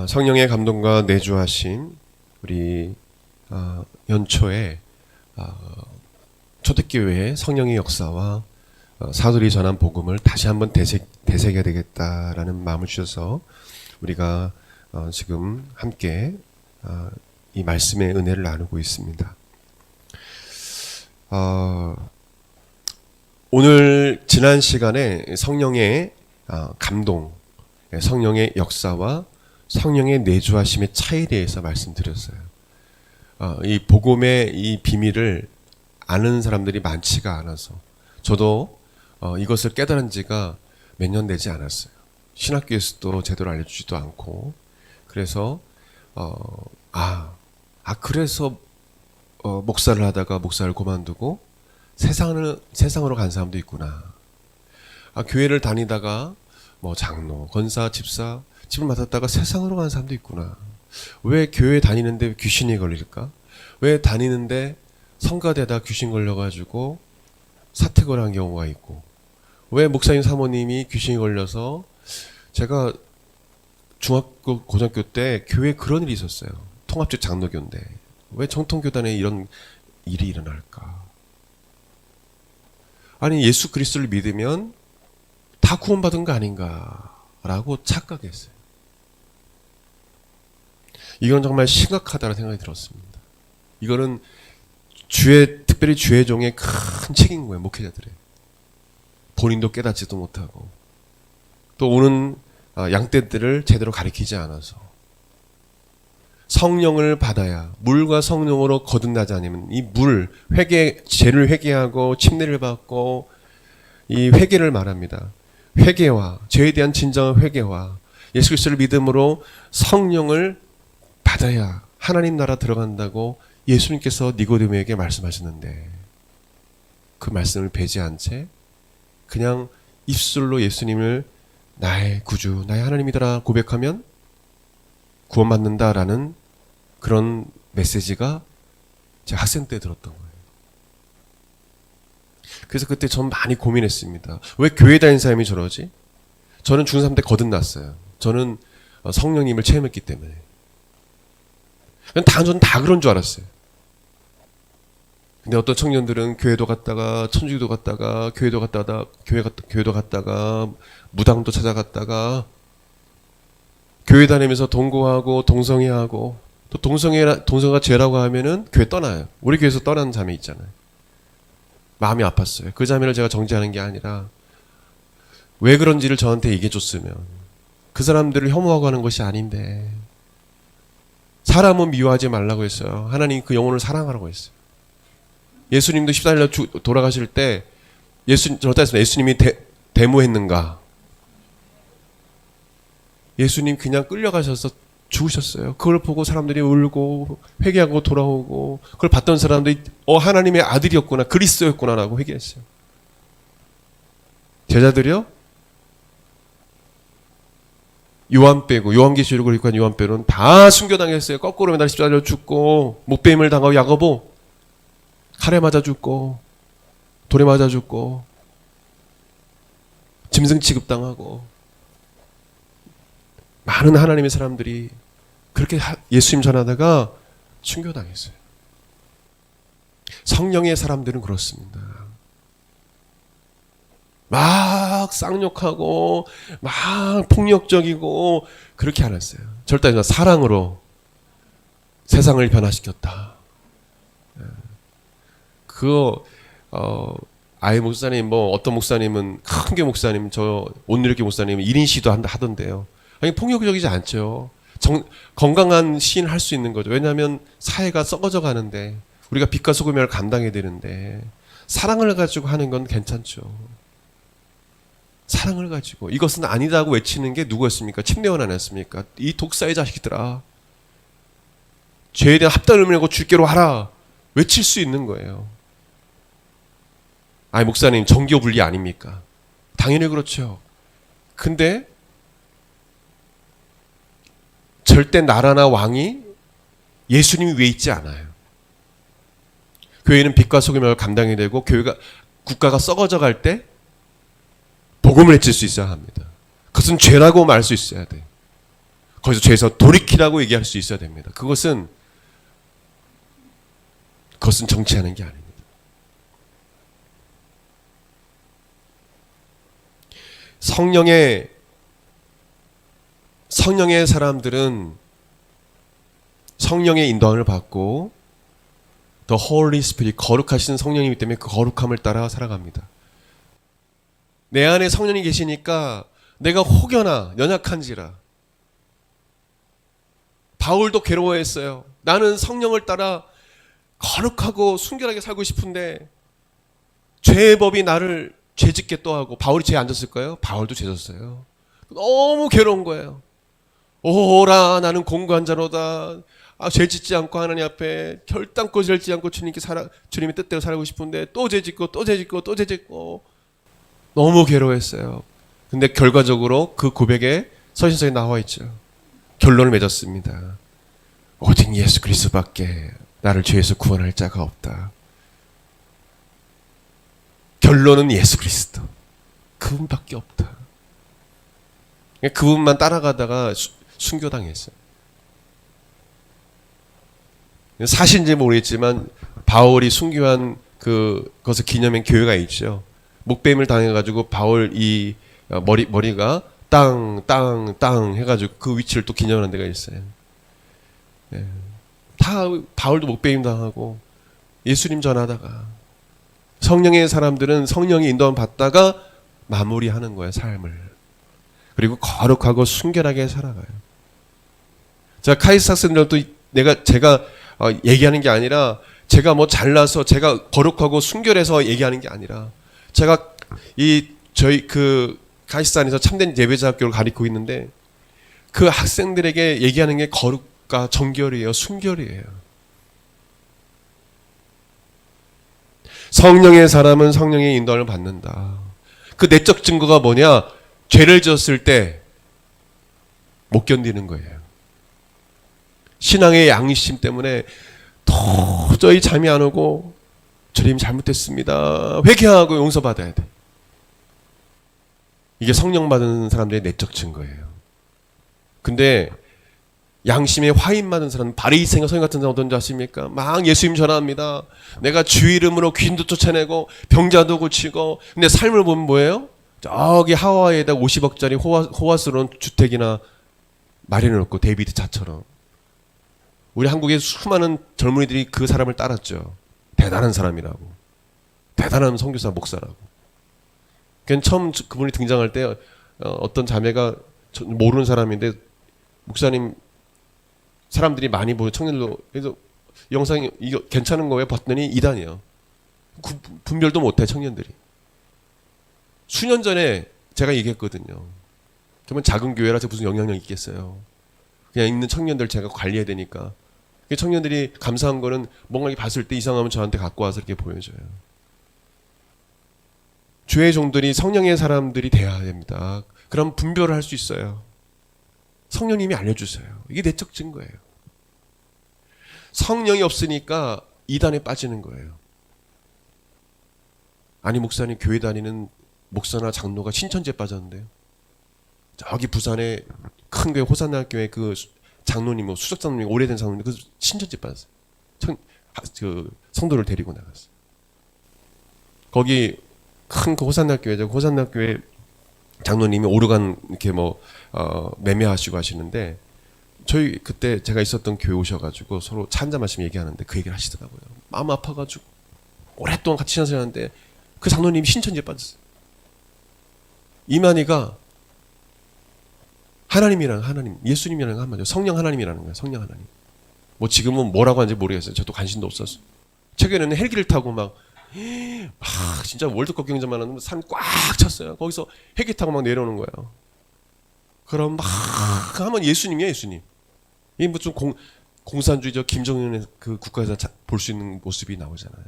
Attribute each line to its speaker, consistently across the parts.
Speaker 1: 성령의 감동과 내주하심, 우리 연초에 초대교회의 성령의 역사와 사도들이 전한 복음을 다시 한번 되새겨야 되겠다라는 마음을 주셔서 우리가 지금 함께 이 말씀의 은혜를 나누고 있습니다. 오늘 지난 시간에 성령의 감동, 성령의 역사와 성령의 내주하심의 차이에 대해서 말씀드렸어요. 이 복음의 이 비밀을 아는 사람들이 많지가 않아서 저도 이것을 깨달은 지가 몇 년 되지 않았어요. 신학교에서도 제대로 알려주지도 않고. 그래서 그래서 목사를 하다가 목사를 그만두고 세상으로 간 사람도 있구나. 교회를 다니다가 뭐 장로, 권사, 집사, 집을 맡았다가 세상으로 간 사람도 있구나. 왜 교회 다니는데 귀신이 걸릴까? 왜 다니는데 성가대다 귀신 걸려가지고 사택을 한 경우가 있고, 왜 목사님 사모님이 귀신이 걸려서, 제가 중학교 고등학교 때 교회에 그런 일이 있었어요. 통합적 장로교인데 왜 정통교단에 이런 일이 일어날까? 아니, 예수 그리스도를 믿으면 다 구원받은 거 아닌가라고 착각했어요. 이건 정말 심각하다는 생각이 들었습니다. 이거는 특별히 주의 종의 큰 책임인 거예요, 목회자들의. 본인도 깨닫지도 못하고 또 오는 양떼들을 제대로 가리키지 않아서. 성령을 받아야, 물과 성령으로 거듭나지 않으면 이 죄를 회개하고 침례를 받고 이 회개를 말합니다. 회개와 죄에 대한 진정한 회개와 예수 그리스도를 믿음으로 성령을 받아야 하나님 나라 들어간다고 예수님께서 니고데모에게 말씀하셨는데, 그 말씀을 배제한 채 그냥 입술로 예수님을 나의 구주, 나의 하나님이더라 고백하면 구원받는다라는 그런 메시지가 제가 학생 때 들었던 거예요. 그래서 그때 전 많이 고민했습니다. 왜 교회 다니는 사람이 저러지? 저는 중3 때 거듭났어요. 저는 성령님을 체험했기 때문에. 저는 다 그런 줄 알았어요. 근데 어떤 청년들은 교회도 갔다가 천주교도 갔다가 교회도 갔다가 무당도 찾아갔다가 교회 다니면서 동거하고 동성애하고, 또 동성애가 죄라고 하면은 교회 떠나요. 우리 교회에서 떠난 자매 있잖아요. 마음이 아팠어요. 그 자매를 제가 정죄하는 게 아니라 왜 그런지를 저한테 얘기해 줬으면, 그 사람들을 혐오하고 하는 것이 아닌데, 사람은 미워하지 말라고 했어요. 하나님 그 영혼을 사랑하라고 했어요. 예수님도 14일 돌아가실 때 예수님이 데모했는가? 예수님 그냥 끌려가셔서 죽으셨어요. 그걸 보고 사람들이 울고 회개하고 돌아오고, 그걸 봤던 사람들이 하나님의 아들이었구나, 그리스도였구나라고 회개했어요. 제자들이요? 요한 빼고, 요한계시록을 읽고 한 요한 빼고는 다 순교당했어요. 거꾸로 매달 십자가로 죽고, 목배임을 당하고, 야고보 칼에 맞아 죽고, 돌에 맞아 죽고, 짐승 취급당하고, 많은 하나님의 사람들이 그렇게 예수님 전하다가 순교당했어요. 성령의 사람들은 그렇습니다. 막 쌍욕하고 막 폭력적이고 그렇게 안 했어요. 절대 사랑으로 세상을 변화시켰다. 그거 아예 목사님, 어떤 목사님은, 큰 교 목사님, 온누리교회 목사님은 1인 시도 하던데요. 아니, 폭력적이지 않죠. 건강한 시인을 할 수 있는 거죠. 왜냐하면 사회가 썩어져 가는데 우리가 빛과 소금을 감당해야 되는데, 사랑을 가지고 하는 건 괜찮죠. 사랑을 가지고. 이것은 아니다고 외치는 게 누구였습니까? 침례원 아니었습니까? 이 독사의 자식들아, 죄에 대한 합당을 내고 줄게로 하라, 외칠 수 있는 거예요. 아니, 목사님 정교 분리 아닙니까? 당연히 그렇죠. 근데 절대 나라나 왕이 예수님이 위에 있지 않아요. 교회는 빛과 소금을 감당해야 되고, 국가가 썩어져 갈 때 복음을 외칠 수 있어야 합니다. 그것은 죄라고 말할 수 있어야 돼. 거기서 죄에서 돌이키라고 얘기할 수 있어야 됩니다. 그것은 정치하는 게 아닙니다. 성령의 사람들은 성령의 인도함을 받고 The Holy Spirit, 거룩하신 성령이기 때문에 그 거룩함을 따라 살아갑니다. 내 안에 성령이 계시니까 내가 혹여나 연약한지라. 바울도 괴로워했어요. 나는 성령을 따라 거룩하고 순결하게 살고 싶은데 죄의 법이 나를 죄짓게 또 하고. 바울이 죄 안 졌을까요? 바울도 죄 졌어요. 너무 괴로운 거예요. 오라 나는 공고한 자로다. 죄 짓지 않고 하나님 앞에 결단코 죄 짓지 않고 주님의 뜻대로 살고 싶은데 또 죄 짓고 또 죄 짓고 또 죄 짓고. 너무 괴로워했어요. 근데 결과적으로 그 고백에 서신서에 나와 있죠. 결론을 맺었습니다. 오직 예수 그리스도밖에 나를 죄에서 구원할 자가 없다. 결론은 예수 그리스도. 그분밖에 없다. 그분만 따라가다가 순교당했어요. 사실인지 모르겠지만 바울이 순교한 그것을 기념한 교회가 있죠. 목배임을 당해가지고 바울 이 머리가 땅 해가지고 그 위치를 또 기념하는 데가 있어요. 네. 다 바울도 목배임 당하고 예수님 전하다가 성령의 사람들은 성령의 인도함 받다가 마무리하는 거예요, 삶을. 그리고 거룩하고 순결하게 살아가요. 자, 카이스트 학생들도 제가 얘기하는 게 아니라 제가 뭐 잘나서 제가 거룩하고 순결해서 얘기하는 게 아니라 제가 저희 카이스트 안에서 참된 예배자 학교를 가리키고 있는데 그 학생들에게 얘기하는 게 거룩과 정결이에요, 순결이에요. 성령의 사람은 성령의 인도함을 받는다. 그 내적 증거가 뭐냐? 죄를 지었을 때 못 견디는 거예요. 신앙의 양심 때문에 도저히 잠이 안 오고 주님 잘못했습니다. 회개하고 용서받아야 돼. 이게 성령 받은 사람들의 내적 증거예요. 근데 양심에 화인 받은 사람은 바리새인과 서기 같은 사람 어떤지 아십니까? 막 예수님 전합니다. 내가 주 이름으로 귀신도 쫓아내고 병자도 고치고. 근데 삶을 보면 뭐예요? 저기 하와이에다 50억짜리 호화스러운 주택이나 마련해놓고 데이비드 차처럼. 우리 한국의 수많은 젊은이들이 그 사람을 따랐죠. 대단한 사람이라고. 대단한 선교사 목사라고. 처음 그분이 등장할 때 어떤 자매가 모르는 사람인데 목사님 사람들이 많이 보여 청년들도 그래서 영상이 이거 괜찮은 거예요? 봤더니 이단이에요. 분별도 못해 청년들이. 수년 전에 제가 얘기했거든요. 정말 작은 교회라서 무슨 영향력 있겠어요. 그냥 있는 청년들 제가 관리해야 되니까. 청년들이 감사한 거는 뭔가 봤을 때 이상하면 저한테 갖고 와서 이렇게 보여줘요. 주의 종들이 성령의 사람들이 돼야 됩니다. 그럼 분별을 할 수 있어요. 성령님이 알려주세요. 이게 내적 증거예요. 성령이 없으니까 이단에 빠지는 거예요. 아니 목사님 교회 다니는 목사나 장로가 신천지에 빠졌는데요. 저기 부산에 큰 교회 호산나 교회 그 장로님, 수석 장로님, 오래된 장로님 그 신천지에 빠졌어요. 성도를 데리고 나갔어요. 거기 큰 그 호산나 교회죠. 호산나 교회 장로님이 오르간 이렇게 매매하시고 하시는데 저희 그때 제가 있었던 교회 오셔가지고 서로 차 한잔 마시면 얘기하는데 그 얘기를 하시더라고요. 마음 아파가지고 오랫동안 같이 신앙생활하는데 그 장로님이 신천지에 빠졌어요. 이만희가 하나님, 예수님이라는 거 한마디로 성령 하나님이라는 거예요. 성령 하나님. 뭐 지금은 뭐라고 하는지 모르겠어요. 저도 관심도 없었어. 최근에는 헬기를 타고 막 진짜 월드컵 경기장만 하면 산 꽉 찼어요. 거기서 헬기 타고 막 내려오는 거예요. 그럼 막 하면 예수님이야, 예수님. 이게 뭐 좀 공산주의적 김정은의 그 국가에서 볼 수 있는 모습이 나오잖아요.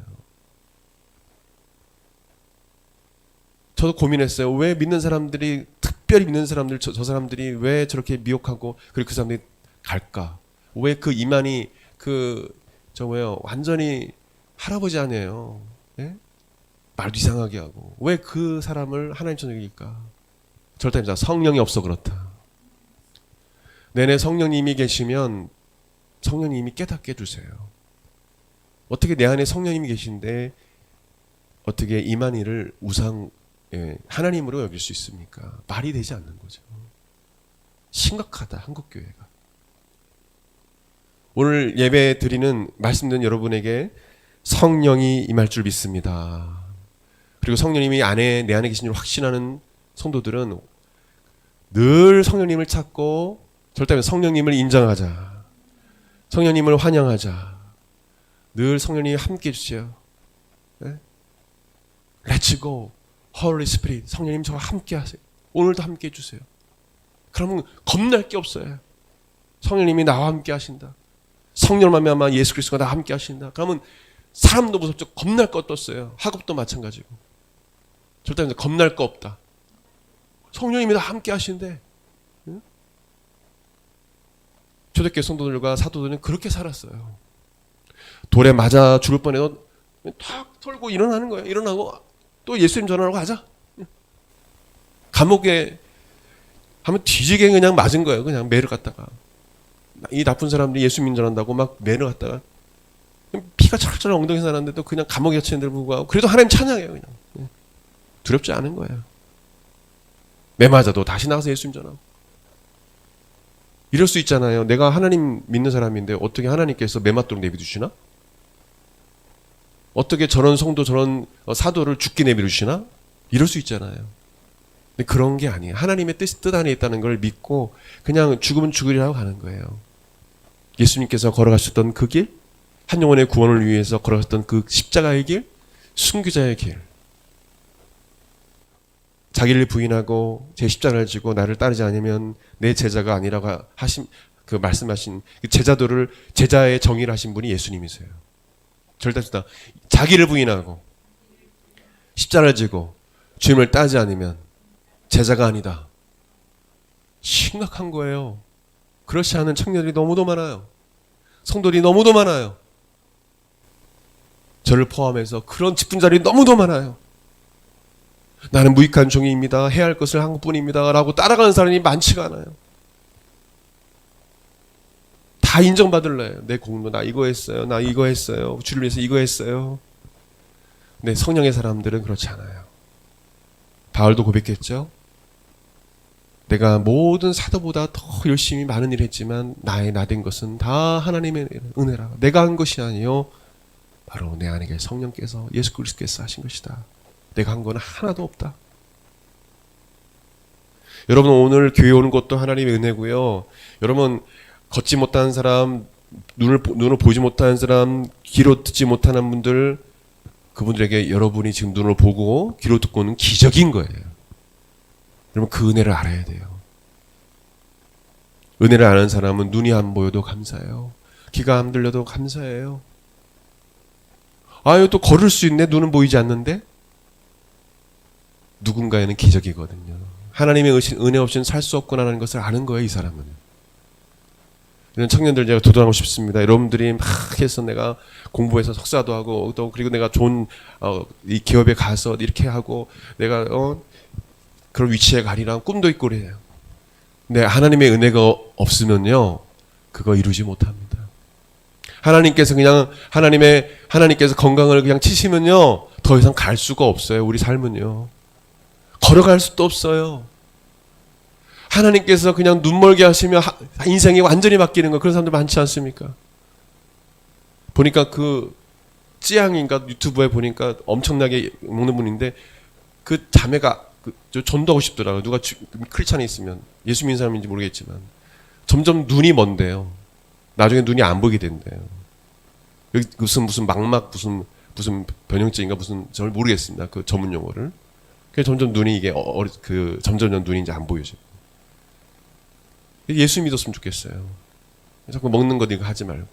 Speaker 1: 저도 고민했어요. 왜 믿는 사람들이 특별히 믿는 사람들 저 사람들이 왜 저렇게 미혹하고 그리고 그 사람들이 갈까? 왜 그 이만이 완전히 할아버지 아니에요. 예? 말도 이상하게 하고 왜 그 사람을 하나님 천국일까? 절대 아니다. 성령이 없어 그렇다. 내 안에 성령님이 계시면 성령님이 깨닫게 해주세요. 어떻게 내 안에 성령님이 계신데 어떻게 이만희를 우상, 하나님으로 여길 수 있습니까? 말이 되지 않는 거죠. 심각하다, 한국교회가. 오늘 예배 드리는 말씀 듣는 여러분에게 성령이 임할 줄 믿습니다. 그리고 성령님이 내 안에 계신 줄 확신하는 성도들은 늘 성령님을 찾고 절대 성령님을 인정하자. 성령님을 환영하자. 늘 성령님이 함께 해주세요. 네? Let's go. Holy Spirit. 성령님 저와 함께 하세요. 오늘도 함께 해주세요. 그러면 겁날 게 없어요. 성령님이 나와 함께 하신다. 성령만 아마 예수 그리스도가 나와 함께 하신다. 그러면 사람도 무섭죠. 겁날 것도 없어요. 학업도 마찬가지고. 절대 겁날 거 없다. 성령님이 나와 함께 하신대. 응? 초대교회 성도들과 사도들은 그렇게 살았어요. 돌에 맞아 죽을 뻔해도 탁 털고 일어나는 거예요. 일어나고 또 예수님 전하라고 하자. 감옥에 하면 뒤지게 그냥 맞은 거예요. 그냥 매를 갖다가. 이 나쁜 사람들이 예수님 전한다고 막 매를 갖다가 피가 철철 엉덩이에서 나는데도 그냥 감옥에 갇히는데도 불구하고 그래도 하나님 찬양해요. 그냥. 두렵지 않은 거예요. 매 맞아도 다시 나가서 예수님 전하고. 이럴 수 있잖아요. 내가 하나님 믿는 사람인데 어떻게 하나님께서 매 맞도록 내비두시나? 어떻게 저런 성도 저런 사도를 죽게 내비두시나? 이럴 수 있잖아요. 근데 그런 게 아니에요. 하나님의 뜻 안에 있다는 걸 믿고 그냥 죽으면 죽으리라고 가는 거예요. 예수님께서 걸어가셨던 그 길, 한 영혼의 구원을 위해서 걸어가셨던 그 십자가의 길, 순교자의 길. 자기를 부인하고 제 십자가를 지고 나를 따르지 않으면 내 제자가 아니라고 하신 그 말씀하신 그 제자의 정의를 하신 분이 예수님이세요. 절대 자기를 부인하고 십자가를 지고 주님을 따르지 않으면 제자가 아니다. 심각한 거예요. 그렇지 않은 청년들이 너무도 많아요. 성도들이 너무도 많아요. 저를 포함해서 그런 직분자들이 너무도 많아요. 나는 무익한 종이입니다. 해야 할 것을 한 것뿐입니다. 라고 따라가는 사람이 많지가 않아요. 다 인정받을래요. 내 공로 나 이거 했어요. 나 이거 했어요. 주를 위해서 이거 했어요. 근데 성령의 사람들은 그렇지 않아요. 바울도 고백했죠. 내가 모든 사도보다 더 열심히 많은 일을 했지만 나 된 것은 다 하나님의 은혜라. 내가 한 것이 아니요 바로 내 안에 계신 성령께서 예수 그리스도께서 하신 것이다. 내가 한 건 하나도 없다. 여러분 오늘 교회 오는 것도 하나님의 은혜고요. 여러분 걷지 못하는 사람, 눈을 보지 못하는 사람, 귀로 듣지 못하는 분들, 그분들에게 여러분이 지금 눈을 보고 귀로 듣고는 기적인 거예요. 여러분 그 은혜를 알아야 돼요. 은혜를 아는 사람은 눈이 안 보여도 감사해요. 귀가 안 들려도 감사해요. 아유 또 걸을 수 있네. 눈은 보이지 않는데. 누군가에는 기적이거든요. 하나님의 은혜 없이는 살 수 없구나라는 것을 아는 거예요. 이 사람은. 이런 청년들 제가 도전하고 싶습니다. 여러분들이 막 해서 내가 공부해서 석사도 하고 또 그리고 내가 좋은 이 기업에 가서 이렇게 하고 내가 그런 위치에 가리라 꿈도 있고 그래요. 근데 하나님의 은혜가 없으면요 그거 이루지 못합니다. 하나님께서 건강을 그냥 치시면요 더 이상 갈 수가 없어요. 우리 삶은요 걸어갈 수도 없어요. 하나님께서 그냥 눈멀게 하시면 인생이 완전히 바뀌는 거 그런 사람들 많지 않습니까? 보니까 그 찌양인가 유튜브에 보니까 엄청나게 먹는 분인데 그 자매가 전도하고 싶더라고요. 누가 크리스찬이 있으면 예수 믿는 사람인지 모르겠지만 점점 눈이 먼데요. 나중에 눈이 안 보이게 된대요. 여기 무슨 망막 무슨 변형증인가 무슨 잘 모르겠습니다. 그 전문 용어를. 그래서 점점 눈이 이게 점점 눈이 이제 안 보여져요. 예수 믿었으면 좋겠어요. 자꾸 먹는 것 이거 하지 말고.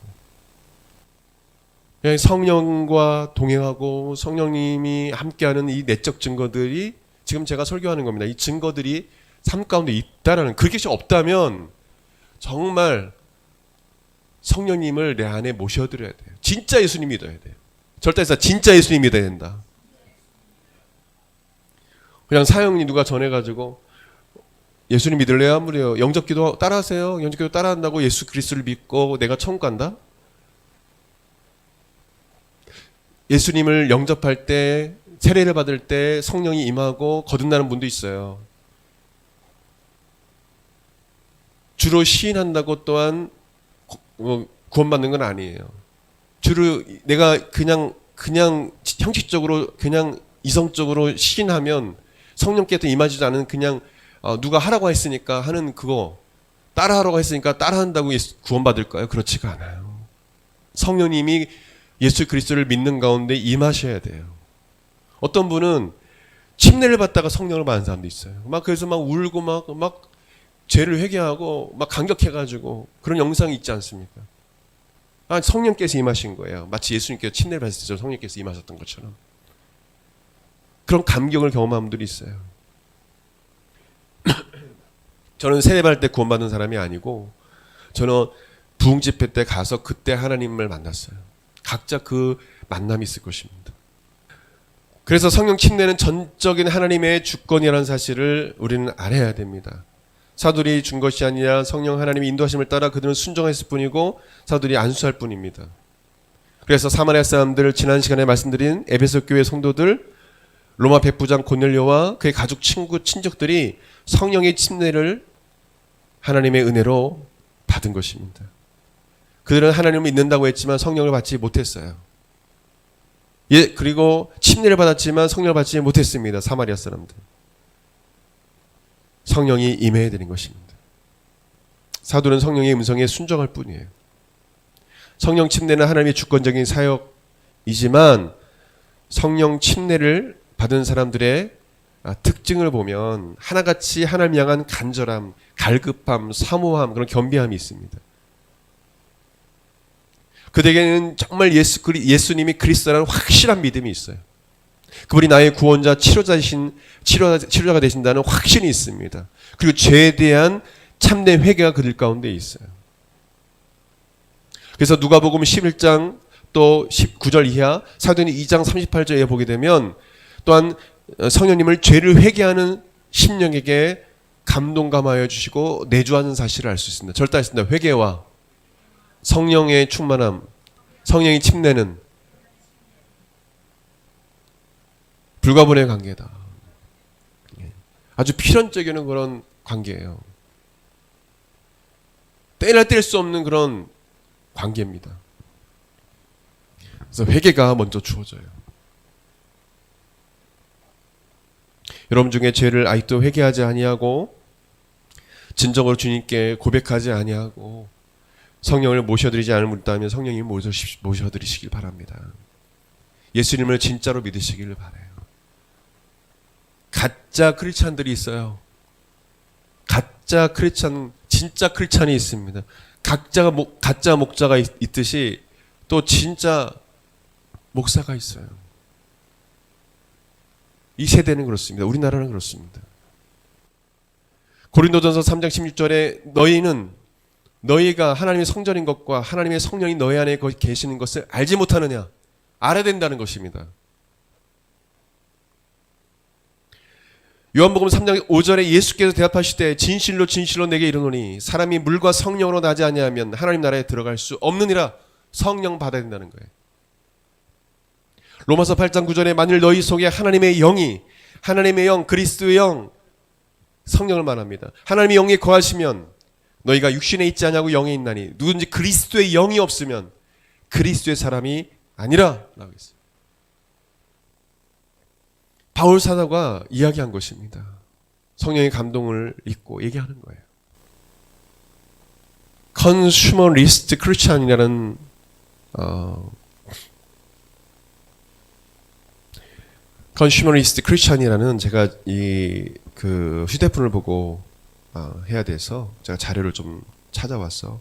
Speaker 1: 그냥 성령과 동행하고 성령님이 함께하는 이 내적 증거들이 지금 제가 설교하는 겁니다. 이 증거들이 삶 가운데 있다라는 그게 없다면 정말 성령님을 내 안에 모셔드려야 돼요. 진짜 예수님 믿어야 돼요. 절대에서 진짜 예수님 믿어야 된다. 그냥 사형이 누가 전해가지고 예수님 믿을래요? 안 믿어요? 영접기도 따라하세요? 영접기도 따라한다고 예수 그리스도를 믿고 내가 천국 간다? 예수님을 영접할 때, 세례를 받을 때 성령이 임하고 거듭나는 분도 있어요. 주로 시인한다고 또한 구원받는 건 아니에요. 주로 내가 그냥 형식적으로 그냥 이성적으로 시인하면 성령께 임하지도 않은 그냥 누가 하라고 했으니까 하는 그거 따라하라고 했으니까 따라한다고 구원받을까요? 그렇지가 않아요. 성령님이 예수 그리스도를 믿는 가운데 임하셔야 돼요. 어떤 분은 침례를 받다가 성령을 받는 사람도 있어요. 그래서 울고 막 죄를 회개하고 막 감격해가지고 그런 영상이 있지 않습니까? 성령께서 임하신 거예요. 마치 예수님께서 침례를 받을 때 성령께서 임하셨던 것처럼. 그런 감격을 경험한 분들이 있어요. 저는 세례받을 때 구원받은 사람이 아니고 저는 부흥 집회 때 가서 그때 하나님을 만났어요. 각자 그 만남이 있을 것입니다. 그래서 성령 침례는 전적인 하나님의 주권이라는 사실을 우리는 알아야 됩니다. 사도들이 준 것이 아니라 성령 하나님의 인도하심을 따라 그들은 순종했을 뿐이고 사도들이 안수할 뿐입니다. 그래서 사마리아 사람들, 지난 시간에 말씀드린 에베소 교회 성도들, 로마 백부장 고넬료와 그의 가족, 친구, 친족들이 성령의 침례를 하나님의 은혜로 받은 것입니다. 그들은 하나님을 믿는다고 했지만 성령을 받지 못했어요. 그리고 침례를 받았지만 성령을 받지 못했습니다. 사마리아 사람들. 성령이 임해야 되는 것입니다. 사도는 성령의 음성에 순종할 뿐이에요. 성령 침례는 하나님의 주권적인 사역이지만 성령 침례를 받은 사람들의 특징을 보면 하나같이 하나님을 향한 간절함, 갈급함, 사모함, 그런 겸비함이 있습니다. 그들에게는 정말 예수님이 그리스도라는 확실한 믿음이 있어요. 그분이 나의 구원자, 치료자가 되신다는 확신이 있습니다. 그리고 죄에 대한 참된 회개가 그들 가운데 있어요. 그래서 누가복음 11장 또 19절 이하, 사도행전 2장 38절에 보게 되면 또한 성령님을 죄를 회개하는 심령에게 감동감하여 주시고 내주하는 사실을 알 수 있습니다. 절대했습니다. 회개와 성령의 충만함, 성령의 침례는 불가분의 관계다. 아주 필연적인 그런 관계예요. 떼나 뗄 수 없는 그런 관계입니다. 그래서 회개가 먼저 주어져요. 여러분 중에 죄를 아직도 회개하지 아니하고 진정으로 주님께 고백하지 아니하고 성령을 모셔드리지 않을 분 있다면 성령님 모셔드리시길 바랍니다. 예수님을 진짜로 믿으시길 바라요. 가짜 크리스찬들이 있어요. 가짜 크리스찬, 진짜 크리스찬이 있습니다. 가짜 목자가 있듯이 또 진짜 목사가 있어요. 이 세대는 그렇습니다. 우리나라는 그렇습니다. 고린도전서 3장 16절에 너희가 하나님의 성전인 것과 하나님의 성령이 너희 안에 계시는 것을 알지 못하느냐? 알아야 된다는 것입니다. 요한복음 3장 5절에 예수께서 대답하실 때 진실로 진실로 내게 이르노니 사람이 물과 성령으로 나지 아니하면 하나님 나라에 들어갈 수 없느니라. 성령 받아야 된다는 거예요. 로마서 8장 9절에 만일 너희 속에 하나님의 영, 그리스도의 영, 성령을 말합니다. 하나님의 영이 거하시면 너희가 육신에 있지 않냐고 영에 있나니 누군지 그리스도의 영이 없으면 그리스도의 사람이 아니라 라고 했어요. 바울 사도가 이야기한 것입니다. 성령의 감동을 읽고 얘기하는 거예요. 컨슈머리스트 크리스찬이라는 컨슈머리스트 크리스찬이라는 제가 그 휴대폰을 보고 해야 돼서 제가 자료를 좀 찾아왔어.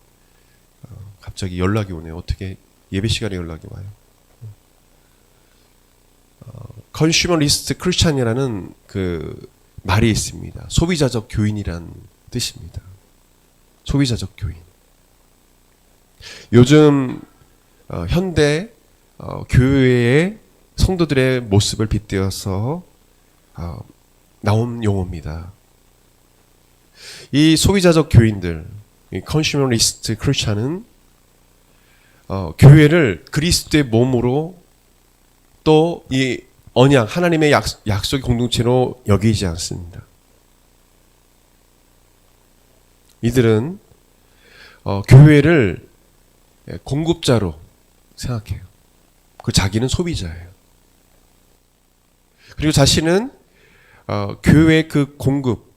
Speaker 1: 갑자기 연락이 오네요. 어떻게 예배 시간에 연락이 와요? 컨슈머리스트 크리스찬이라는 그 말이 있습니다. 소비자적 교인이란 뜻입니다. 소비자적 교인. 요즘 현대 교회의 성도들의 모습을 빗대어서 나온 용어입니다. 이 소비자적 교인들, 이 컨슈머리스트 크리스찬은 교회를 그리스도의 몸으로 또 이 언약, 하나님의 약속의 공동체로 여기지 않습니다. 이들은 교회를 공급자로 생각해요. 그 자기는 소비자예요. 그리고 자신은 교회 그 공급,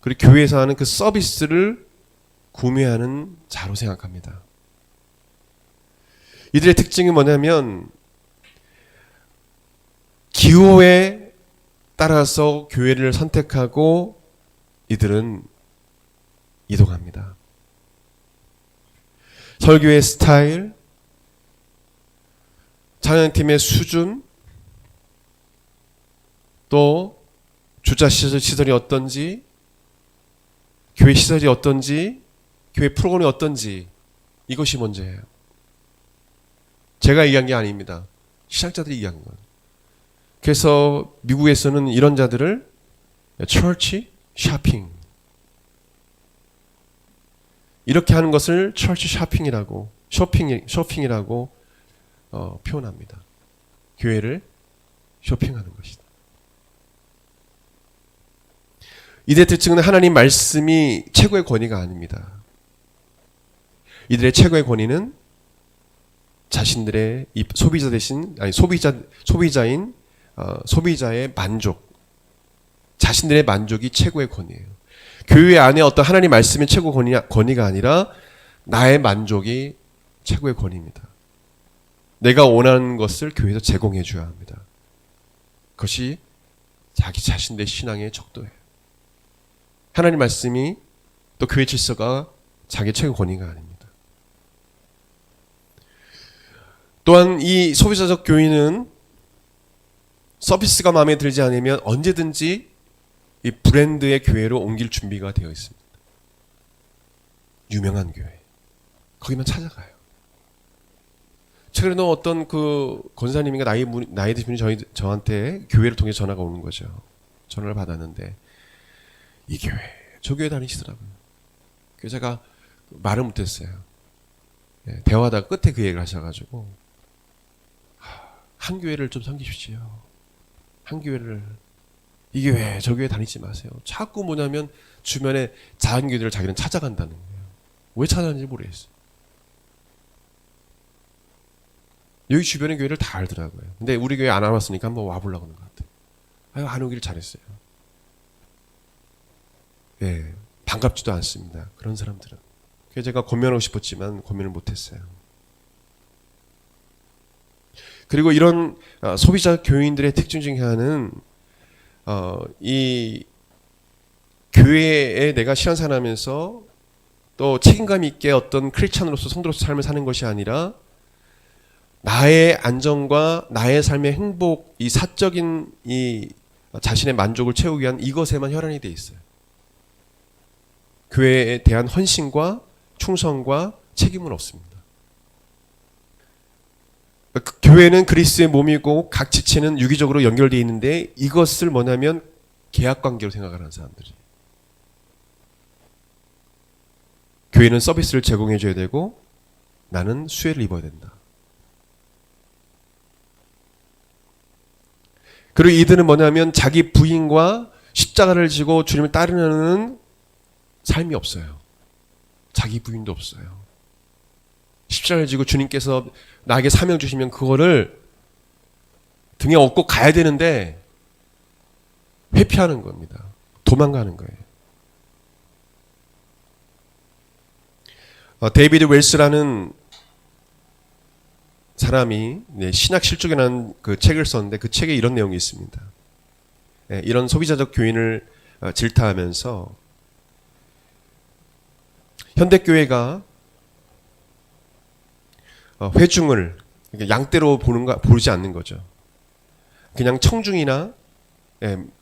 Speaker 1: 그리고 교회에서 하는 그 서비스를 구매하는 자로 생각합니다. 이들의 특징이 뭐냐면 기호에 따라서 교회를 선택하고 이들은 이동합니다. 설교의 스타일, 찬양팀의 수준, 또 주차 시설이 어떤지, 교회 시설이 어떤지, 교회 프로그램이 어떤지, 이것이 문제예요. 제가 얘기한 게 아닙니다. 신학자들이 얘기한 거예요. 그래서 미국에서는 이런 자들을 처치 쇼핑, 이렇게 하는 것을 처치 쇼핑이라고 쇼핑이라고 표현합니다. 교회를 쇼핑하는 것이다. 이들의 특징은 하나님 말씀이 최고의 권위가 아닙니다. 이들의 최고의 권위는 자신들의 소비자 대신 소비자인 소비자의 만족, 자신들의 만족이 최고의 권위예요. 교회 안에 어떤 하나님 말씀이 최고 권위가 아니라 나의 만족이 최고의 권위입니다. 내가 원하는 것을 교회에서 제공해 줘야 합니다. 그것이 자기 자신의 신앙의 척도예요. 하나님 말씀이 또 교회 질서가 자기 최고 권위가 아닙니다. 또한 이 소비자적 교인은 서비스가 마음에 들지 않으면 언제든지 이 브랜드의 교회로 옮길 준비가 되어 있습니다. 유명한 교회. 거기만 찾아가요. 최근에도 어떤 그 권사님인가 나이 드신 분이 저한테 교회를 통해 전화가 오는 거죠. 전화를 받았는데 이 교회, 저 교회 다니시더라고요. 그래서 제가 말을 못했어요. 대화하다가 끝에 그 얘기를 하셔가지고 한 교회를 좀 섬기십시오. 한 교회를, 이 교회 저 교회 다니지 마세요. 자꾸 뭐냐면 주변에 작은 교회들을 자기는 찾아간다는 거예요. 왜 찾아가는지 모르겠어요. 여기 주변의 교회를 다 알더라고요. 근데 우리 교회 안 와봤으니까 한번 와보려고 하는 것 같아요. 아유, 안 오기를 잘했어요. 예, 반갑지도 않습니다. 그런 사람들은. 그래서 제가 권면하고 싶었지만 권면을 못했어요. 그리고 이런 소비자 교인들의 특징 중에 하나는 이 교회에 내가 신앙생활하면서 또 책임감 있게 어떤 크리스찬으로서 성도로서 삶을 사는 것이 아니라 나의 안정과 나의 삶의 행복, 이 사적인 이 자신의 만족을 채우기 위한 이것에만 혈안이 돼 있어요. 교회에 대한 헌신과 충성과 책임은 없습니다. 교회는 그리스도의 몸이고 각 지체는 유기적으로 연결되어 있는데 이것을 뭐냐면 계약관계로 생각하는 사람들이. 교회는 서비스를 제공해 줘야 되고 나는 수혜를 입어야 된다. 그리고 이들은 뭐냐면 자기 부인과 십자가를 지고 주님을 따르는 삶이 없어요. 자기 부인도 없어요. 십자가를 지고 주님께서 나에게 사명 주시면 그거를 등에 업고 가야 되는데 회피하는 겁니다. 도망가는 거예요. 데이비드 웰스라는 사람이 신약 실족이라는 그 책을 썼는데 그 책에 이런 내용이 있습니다. 이런 소비자적 교인을 질타하면서 현대교회가 회중을 양떼로 보지 않는 거죠. 그냥 청중이나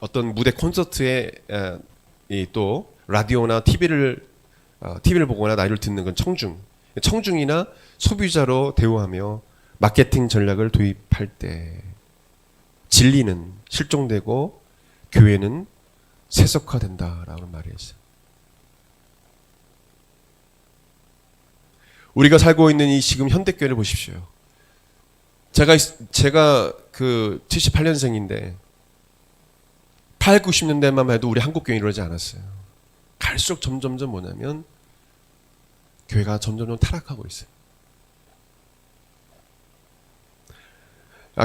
Speaker 1: 어떤 무대 콘서트에 또 라디오나 TV를 보거나 라디오를 듣는 건 청중이나 소비자로 대우하며 마케팅 전략을 도입할 때 진리는 실종되고 교회는 세속화된다라는 말이 있어요. 우리가 살고 있는 이 지금 현대교회를 보십시오. 제가 그 78년생인데 8, 90년대만 해도 우리 한국교회 이러지 않았어요. 갈수록 점점점 뭐냐면 교회가 점점점 타락하고 있어요.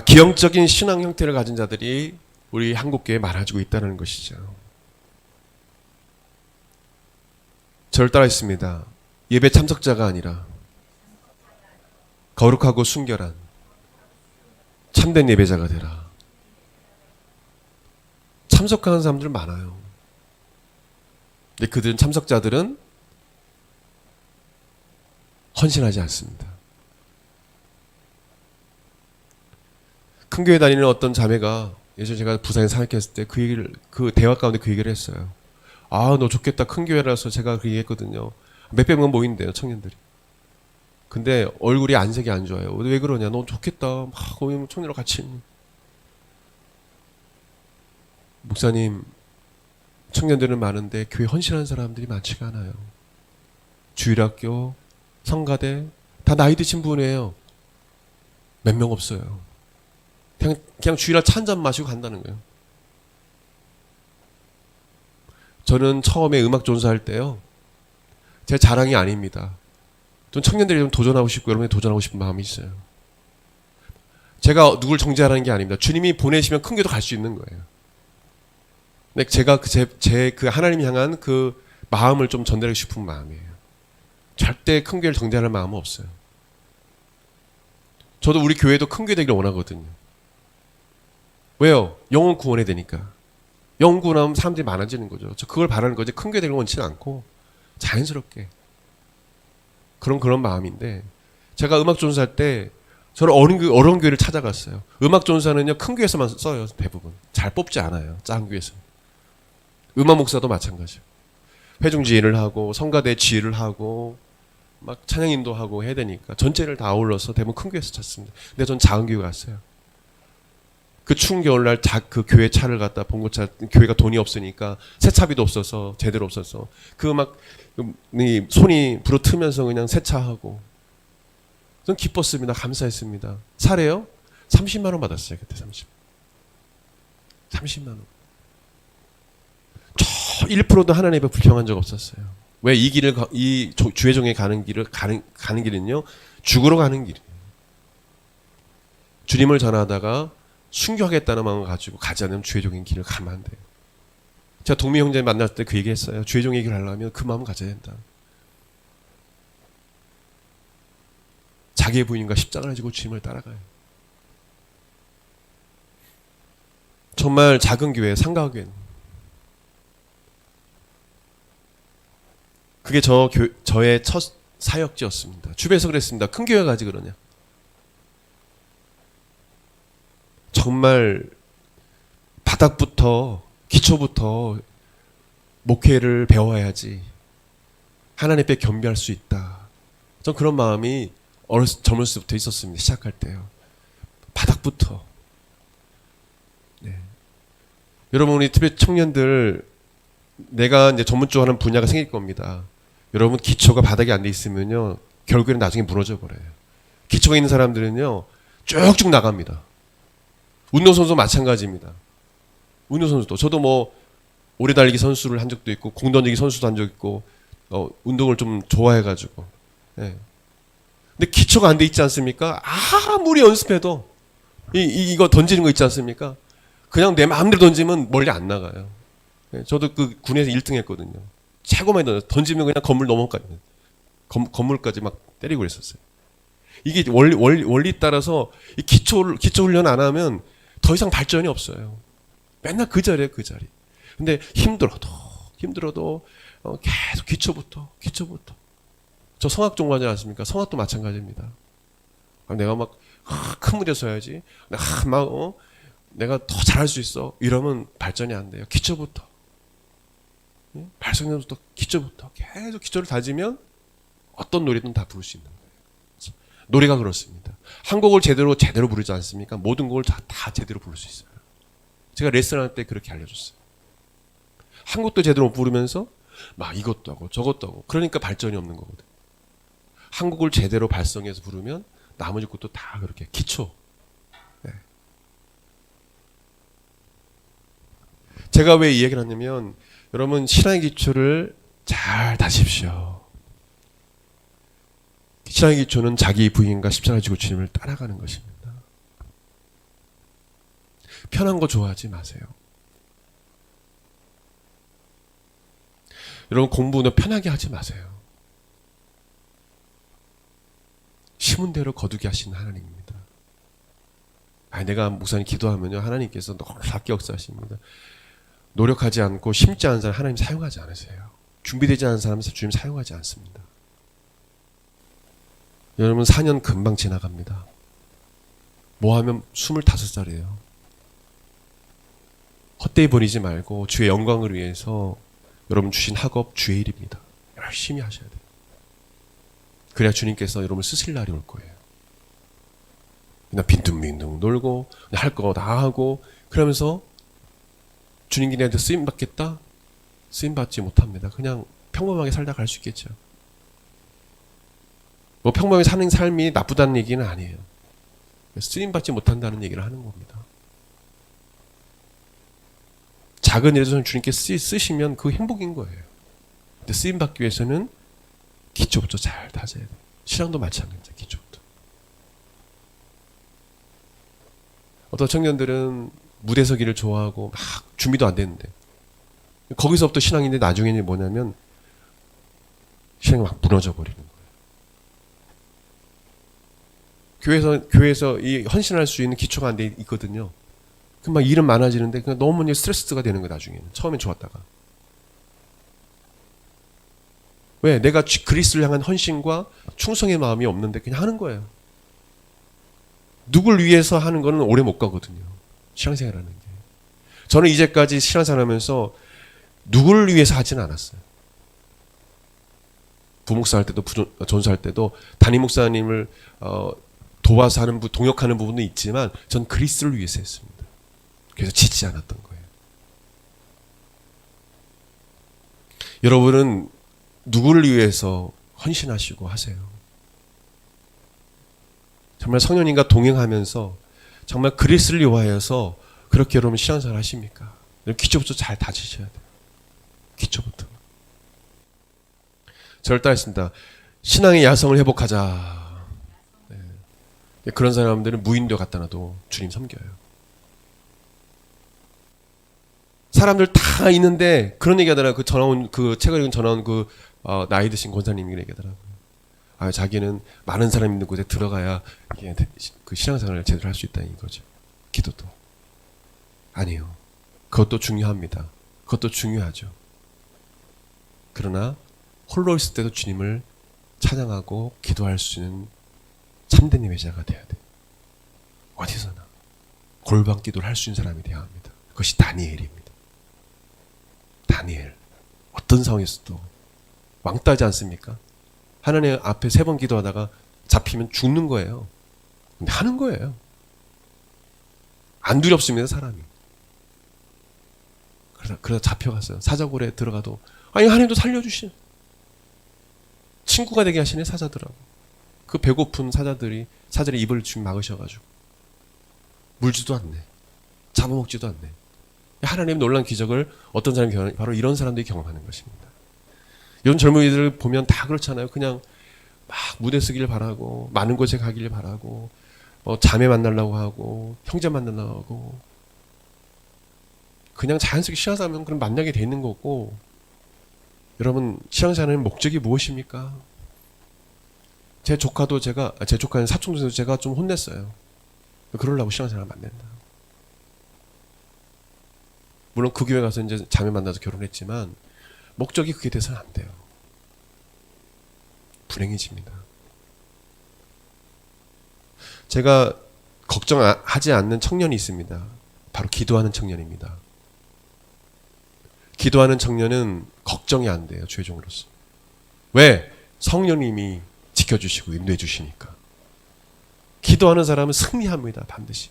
Speaker 1: 기형적인 신앙 형태를 가진 자들이 우리 한국교회에 많아지고 있다는 것이죠. 저를 따라했습니다. 예배 참석자가 아니라 거룩하고 순결한 참된 예배자가 되라. 참석하는 사람들 많아요. 근데 그들은 참석자들은 헌신하지 않습니다. 큰 교회 다니는 어떤 자매가 예전에 제가 부산에 사역했을 때 그 대화 가운데 그 얘기를 했어요. 아, 너 좋겠다. 큰 교회라서 제가 그 얘기했거든요. 몇백 명 모인대요, 청년들이. 근데 얼굴이 안색이 안 좋아요. 왜 그러냐? 너 좋겠다. 막 청년으로 같이. 목사님, 청년들은 많은데 교회 헌신하는 사람들이 많지가 않아요. 주일학교, 성가대 다 나이 드신 분이에요. 몇 명 없어요. 그냥 주일날 차 한잔 마시고 간다는 거예요. 저는 처음에 음악 전수할 때요. 제 자랑이 아닙니다. 전 청년들이 좀 도전하고 싶고 여러분이 도전하고 싶은 마음이 있어요. 제가 누굴 정죄하라는 게 아닙니다. 주님이 보내시면 큰 교회도 갈 수 있는 거예요. 근데 제가 제 그 하나님 향한 그 마음을 좀 전달하고 싶은 마음이에요. 절대 큰 교회를 정죄하는 마음은 없어요. 저도 우리 교회도 큰 교회 되기를 원하거든요. 왜요? 영혼 구원해야 되니까. 영혼 구원하면 사람들이 많아지는 거죠. 저 그걸 바라는 거지 큰 교회 되기를 원치는 않고 자연스럽게 그런 마음인데 제가 음악 전수할 때 저는 어려운 교회를 찾아갔어요. 음악 전수는요 큰 교회에서만 써요. 대부분 잘 뽑지 않아요. 작은 교회에서. 음악 목사도 마찬가지예요. 회중 지휘를 하고 성가대 지휘를 하고 막 찬양 인도하고 해야 되니까 전체를 다 아울러서 대부분 큰 교회에서 찾습니다. 근데 전 작은 교회 갔어요. 그 추운 겨울날 그 교회 차를 갖다 봉고차 교회가 돈이 없으니까 세차비도 없어서 제대로 없어서 그 막 손이 불어 트면서 그냥 세차하고 전 기뻤습니다. 감사했습니다. 사례요? 30만 원 받았어요. 그때 30만 원. 저 1%도 하나님 앞에 불평한 적 없었어요. 왜 이 주의 종에 가는 길은요 죽으러 가는 길이에요. 주님을 전하다가 순교하겠다는 마음을 가지고 가지 않으면 주의 종의 길을 가면 안 돼요. 제가 동미 형제 만날 때 그 얘기했어요. 주의 종의 길을 하려면 그 마음을 가져야 된다. 자기의 부인과 십자가를 지고 주님을 따라가요. 정말 작은 교회, 상가교회는 그게 저의 첫 사역지였습니다. 주변에서 그랬습니다. 큰 교회 가지 그러냐. 정말 바닥부터 기초부터 목회를 배워야지 하나님 앞에 겸비할 수 있다. 전 그런 마음이 젊었을 때부터 있었습니다. 시작할 때요. 바닥부터. 네. 여러분 우리 특히 청년들 내가 이제 전문적으로 하는 분야가 생길 겁니다. 여러분 기초가 바닥이 안 돼 있으면요 결국에는 나중에 무너져 버려요. 기초가 있는 사람들은요 쭉쭉 나갑니다. 운동선수 마찬가지입니다. 운동선수도 저도 뭐 오래 달리기 선수를 한 적도 있고 공 던지기 선수도 한 적 있고 운동을 좀 좋아해가지고 네. 근데 기초가 안 돼 있지 않습니까? 아무리 연습해도 이거 던지는 거 있지 않습니까? 그냥 내 마음대로 던지면 멀리 안 나가요. 네. 저도 그 군에서 1등 했거든요. 최고 많이 던지면 그냥 건물까지 막 때리고 그랬었어요. 이게 원리 따라서 이 기초 훈련 안 하면 더 이상 발전이 없어요. 맨날 그 자리에 그 자리. 근데 힘들어도 계속 기초부터. 저 성악 전공하지 않습니까? 성악도 마찬가지입니다. 내가 막 큰 무대 서야지. 내가 더 잘할 수 있어. 이러면 발전이 안 돼요. 기초부터. 발성부터 기초부터 계속 기초를 다지면 어떤 노래든 다 부를 수 있는 거예요. 노래가 그렇습니다. 한 곡을 제대로 부르지 않습니까? 모든 곡을 다 제대로 부를 수 있어요. 제가 레슨할 때 그렇게 알려줬어요. 한 곡도 제대로 못 부르면서 막 이것도 하고 저것도 하고 그러니까 발전이 없는 거거든. 한 곡을 제대로 발성해서 부르면 나머지 곡도 다 그렇게 기초. 네. 제가 왜 이 얘기를 하냐면 여러분 신앙의 기초를 잘 다십시오. 신앙의 기초는 자기 부인과 십자가 지고 주님을 따라가는 것입니다. 편한 거 좋아하지 마세요. 여러분 공부는 편하게 하지 마세요. 심은 대로 거두게 하시는 하나님입니다. 내가 목사님 기도하면요 하나님께서 놀랍게 역사하십니다. 노력하지 않고 심지 않은 사람 하나님 사용하지 않으세요. 준비되지 않은 사람 주님 사용하지 않습니다. 여러분 4년 금방 지나갑니다. 뭐하면 25살이에요. 헛되이 버리지 말고 주의 영광을 위해서 여러분 주신 학업 주의 일입니다. 열심히 하셔야 돼요. 그래야 주님께서 여러분을 쓰실 날이 올 거예요. 그냥 빈둥빈둥 놀고 할 거 다 하고 그러면서 주님께한테 쓰임 받겠다? 쓰임 받지 못합니다. 그냥 평범하게 살다 갈 수 있겠죠. 뭐 평범하게 사는 삶이 나쁘다는 얘기는 아니에요. 쓰임 받지 못한다는 얘기를 하는 겁니다. 작은 일에서 주님께 쓰시면 그 행복인 거예요. 근데 쓰임 받기 위해서는 기초부터 잘 다져야 돼요. 신앙도 마찬가지죠. 기초부터. 어떤 청년들은 무대 서기를 좋아하고 막 준비도 안 됐는데 거기서부터 신앙인데 나중에는 뭐냐면 신앙이 막 무너져 버리는 거예요. 교회에서 이 헌신할 수 있는 기초가 안 돼 있거든요. 그럼 막 일은 많아지는데 그냥 너무 스트레스가 되는 거예요. 나중에는. 처음엔 좋았다가. 왜? 내가 그리스도를 향한 헌신과 충성의 마음이 없는데 그냥 하는 거예요. 누굴 위해서 하는 거는 오래 못 가거든요. 신앙생활하는 게. 저는 이제까지 신앙생활하면서 누구를 위해서 하지는 않았어요. 부목사 할 때도 전수할 때도 담임 목사님을 도와서 하는 동역하는 부분도 있지만 전 그리스도를 위해서 했습니다. 그래서 지지 않았던 거예요. 여러분은 누구를 위해서 헌신하시고 하세요? 정말 성령님과 동행하면서 정말 그리스도를 위하여서 그렇게 여러분 신앙생활 하십니까? 기초부터 잘 다지셔야 돼요. 기초부터. 저를 따르겠습니다. 신앙의 야성을 회복하자. 네. 그런 사람들은 무인도 갖다 놔도 주님 섬겨요. 사람들 다 있는데 그런 얘기 하더라고요. 그 책을 읽은 전화 온 나이 드신 권사님이 얘기하더라고요. 자기는 많은 사람 있는 곳에 들어가야 이게 그 신앙생활을 제대로 할 수 있다는 거죠. 기도도. 아니요. 그것도 중요합니다. 그것도 중요하죠. 그러나 홀로 있을 때도 주님을 찬양하고 기도할 수 있는 참된 예배자가 돼야 돼요. 어디서나. 골방 기도를 할 수 있는 사람이 되어야 합니다. 그것이 다니엘입니다. 다니엘. 어떤 상황에서도 왕따지 않습니까? 하나님 앞에 3번 기도하다가 잡히면 죽는 거예요. 근데 하는 거예요. 안 두렵습니다, 사람이. 그러다 잡혀갔어요. 사자굴에 들어가도 하나님도 살려주시네. 친구가 되게 하시네, 사자들하고. 그 배고픈 사자들의 입을 지금 막으셔가지고 물지도 않네. 잡아먹지도 않네. 하나님의 놀라운 기적을 어떤 사람이 바로 이런 사람들이 경험하는 것입니다. 이런 젊은이들을 보면 다 그렇잖아요. 그냥 막 무대 쓰기를 바라고 많은 곳에 가기를 바라고 자매 만나려고 하고 형제 만나려고 하고 그냥 자연스럽게 신앙생활하면 그럼 만나게 돼 있는 거고 여러분 신앙생활의 목적이 무엇입니까? 제 조카는 사촌동생도 제가 좀 혼냈어요. 그러려고 신앙생활을 만난다. 물론 그 교회 가서 이제 자매 만나서 결혼했지만 목적이 그게 돼서는 안 돼요. 불행해집니다. 제가 걱정하지 않는 청년이 있습니다. 바로 기도하는 청년입니다. 기도하는 청년은 걱정이 안 돼요. 최종으로서. 왜? 성령님이 지켜주시고 인도해 주시니까. 기도하는 사람은 승리합니다. 반드시.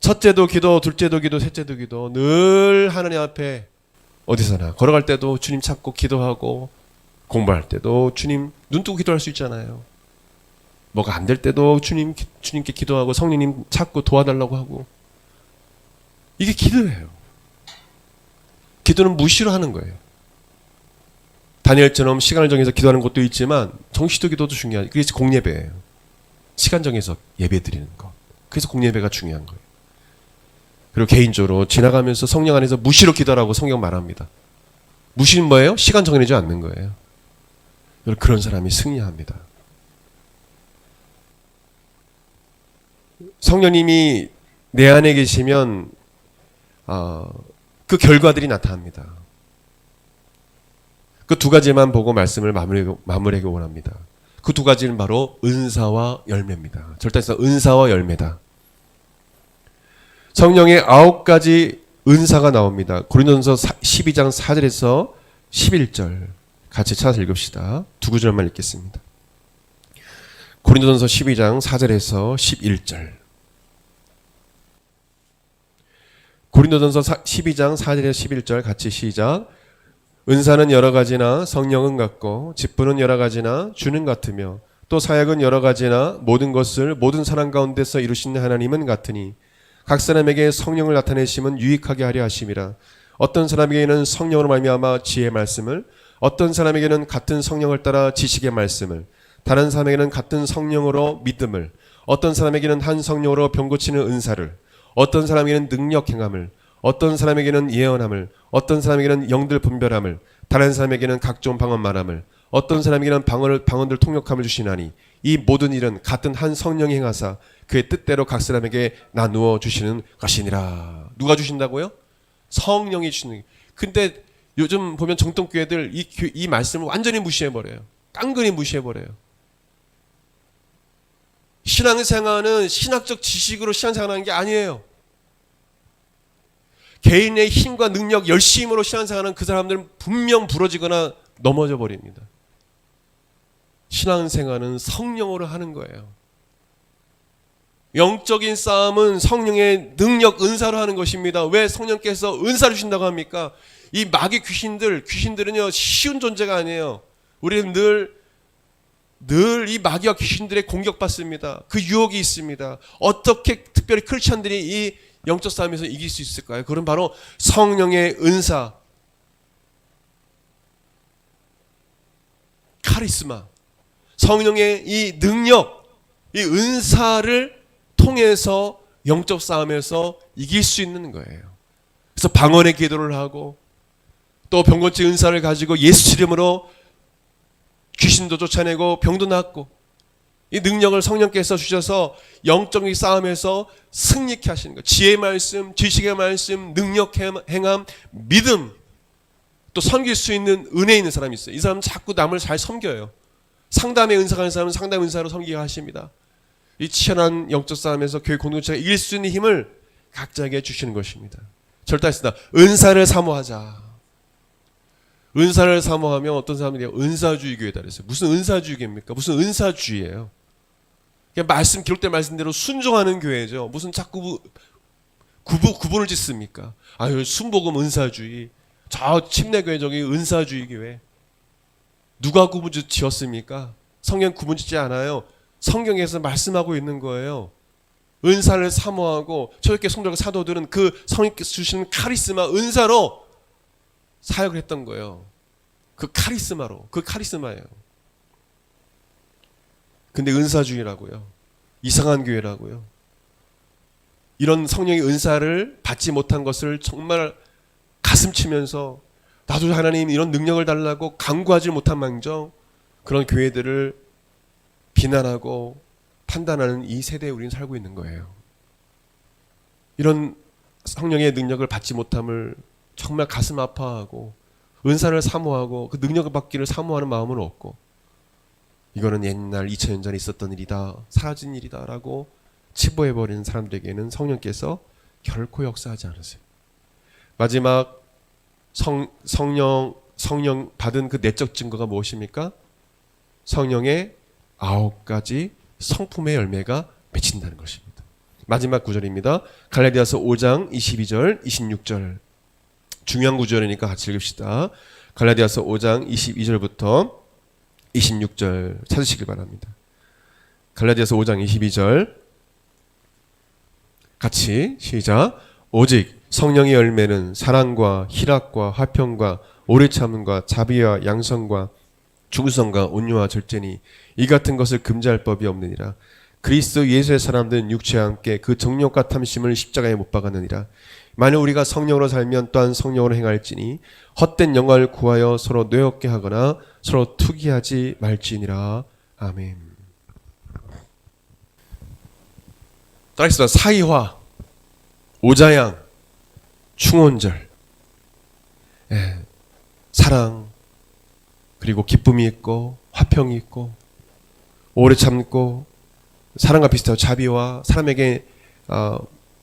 Speaker 1: 첫째도 기도, 둘째도 기도, 셋째도 기도. 늘 하나님 앞에 어디서나 걸어갈 때도 주님 찾고 기도하고 공부할 때도 주님 눈 뜨고 기도할 수 있잖아요. 뭐가 안 될 때도 주님께 기도하고 성령님 찾고 도와달라고 하고. 이게 기도예요. 기도는 무시로 하는 거예요. 다니엘처럼 시간을 정해서 기도하는 것도 있지만 정시도 기도도 중요하죠. 그래서 공예배예요. 시간 정해서 예배 드리는 것. 그래서 공예배가 중요한 거예요. 그리고 개인적으로 지나가면서 성령 안에서 무시로 기도하라고 성경 말합니다. 무시는 뭐예요? 시간 정해지 않는 거예요. 그런 사람이 승리합니다. 성령님이 내 안에 계시면 그 결과들이 나타납니다. 그 두 가지만 보고 말씀을 마무리하기 원합니다. 그 두 가지는 바로 은사와 열매입니다. 절대서 은사와 열매다. 성령의 9가지 은사가 나옵니다. 고린도전서 12장 4절에서 11절 같이 찾아서 읽읍시다. 두 구절만 읽겠습니다. 고린도전서 12장 4절에서 11절. 고린도전서 12장 4절에서 11절 같이 시작. 은사는 여러 가지나 성령은 같고 직분은 여러 가지나 주는 같으며 또 사역은 여러 가지나 모든 것을 모든 사람 가운데서 이루시는 하나님은 같으니 각 사람에게 성령을 나타내심은 유익하게 하려 하심이라. 어떤 사람에게는 성령으로 말미암아 지혜의 말씀을, 어떤 사람에게는 같은 성령을 따라 지식의 말씀을, 다른 사람에게는 같은 성령으로 믿음을, 어떤 사람에게는 한 성령으로 병 고치는 은사를, 어떤 사람에게는 능력 행함을, 어떤 사람에게는 예언함을, 어떤 사람에게는 영들 분별함을, 다른 사람에게는 각종 방언 말함을, 어떤 사람에게는 방언들 통역함을 주시나니 이 모든 일은 같은 한 성령이 행하사 그의 뜻대로 각 사람에게 나누어 주시는 것이니라. 누가 주신다고요? 성령이 주시는. 근데 요즘 보면 정통교회들 이 말씀을 완전히 무시해버려요. 깡그리 무시해버려요. 신앙생활은 신학적 지식으로 신앙생활하는 게 아니에요. 개인의 힘과 능력, 열심으로 신앙생활하는 그 사람들은 분명 부러지거나 넘어져 버립니다. 신앙생활은 성령으로 하는 거예요. 영적인 싸움은 성령의 능력, 은사로 하는 것입니다. 왜 성령께서 은사를 주신다고 합니까? 이 마귀 귀신들은요 쉬운 존재가 아니에요. 우리는 늘 이 마귀와 귀신들의 공격받습니다. 그 유혹이 있습니다. 어떻게 특별히 크리스천들이 이 영적 싸움에서 이길 수 있을까요? 그건 바로 성령의 은사, 카리스마, 성령의 이 능력, 이 은사를 통해서 영적 싸움에서 이길 수 있는 거예요. 그래서 방언의 기도를 하고 또 병고치 은사를 가지고 예수 이름으로 귀신도 쫓아내고 병도 낫고, 이 능력을 성령께서 주셔서 영적인 싸움에서 승리케 하시는 거예요. 지혜의 말씀, 지식의 말씀, 능력 행함, 믿음, 또 섬길 수 있는 은혜 있는 사람이 있어요. 이 사람은 자꾸 남을 잘 섬겨요. 상담의 은사가 있는 사람은 상담 은사로 섬기게 하십니다. 이 치열한 영적 싸움에서 교회 공동체가 이길 수 있는 힘을 각자에게 주시는 것입니다. 절대했습니다. 은사를 사모하자. 은사를 사모하면 어떤 사람들이 은사주의 교회다 그랬어요. 무슨 은사주의 교회입니까? 무슨 은사주의예요? 그냥 기록된 말씀대로 순종하는 교회죠. 무슨 자꾸 구분을 짓습니까? 아유, 순복음 은사주의, 저 침례교회 저기 은사주의 교회. 누가 구분 지었습니까? 성경 구분 짓지 않아요. 성경에서 말씀하고 있는 거예요. 은사를 사모하고 저렇게 성도들 사도들은 그 성령께서 주시는 카리스마, 은사로 사역을 했던 거예요. 그 카리스마예요. 근데 은사주의라고요. 이상한 교회라고요. 이런 성령의 은사를 받지 못한 것을 정말 가슴치면서 나도 하나님 이런 능력을 달라고 간구하지 못한 망정 그런 교회들을 비난하고 판단하는 이 세대에 우리는 살고 있는 거예요. 이런 성령의 능력을 받지 못함을 정말 가슴 아파하고 은사를 사모하고 그 능력을 받기를 사모하는 마음은 없고, 이거는 옛날 2000년 전에 있었던 일이다, 사라진 일이다 라고 치부해버리는 사람들에게는 성령께서 결코 역사하지 않으세요. 마지막 성령 받은 그 내적 증거가 무엇입니까? 성령의 9가지 성품의 열매가 맺힌다는 것입니다. 마지막 구절입니다. 갈라디아서 5장 22절 26절 중요한 구절이니까 같이 읽읍시다. 갈라디아서 5장 22절부터 26절 찾으시길 바랍니다. 갈라디아서 5장 22절 같이 시작. 오직 성령의 열매는 사랑과 희락과 화평과 오래 참음과 자비와 양선과 충성과 온유와 절제니 이 같은 것을 금지할 법이 없느니라. 그리스도 예수의 사람들은 육체와 함께 그 정욕과 탐심을 십자가에 못 박았느니라. 만일 우리가 성령으로 살면 또한 성령으로 행할지니 헛된 영광을 구하여 서로 뇌없게 하거나 서로 투기하지 말지니라. 아멘. 따라하겠습니다. 사이화, 오자양, 충원절, 사랑, 그리고 기쁨이 있고 화평이 있고 오래 참고 사랑과 비슷하고 자비와 사람에게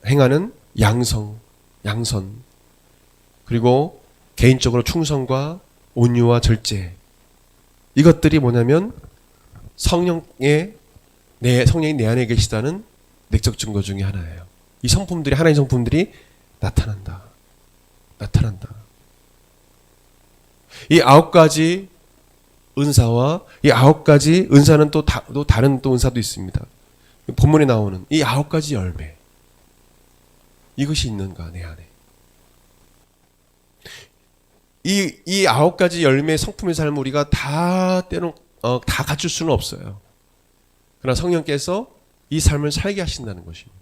Speaker 1: 행하는 양선, 그리고 개인적으로 충성과 온유와 절제. 이것들이 뭐냐면 성령이 내 안에 계시다는 내적 증거 중에 하나예요. 이 성품들이, 하나의 성품들이 나타난다. 이 9가지 은사와 이 9가지 은사는 또 다른 또 은사도 있습니다. 본문에 나오는 이 9가지 열매, 이것이 있는가 내 안에. 이 9가지 열매의 성품의 삶을 우리가 다 갖출 수는 없어요. 그러나 성령께서 이 삶을 살게 하신다는 것입니다.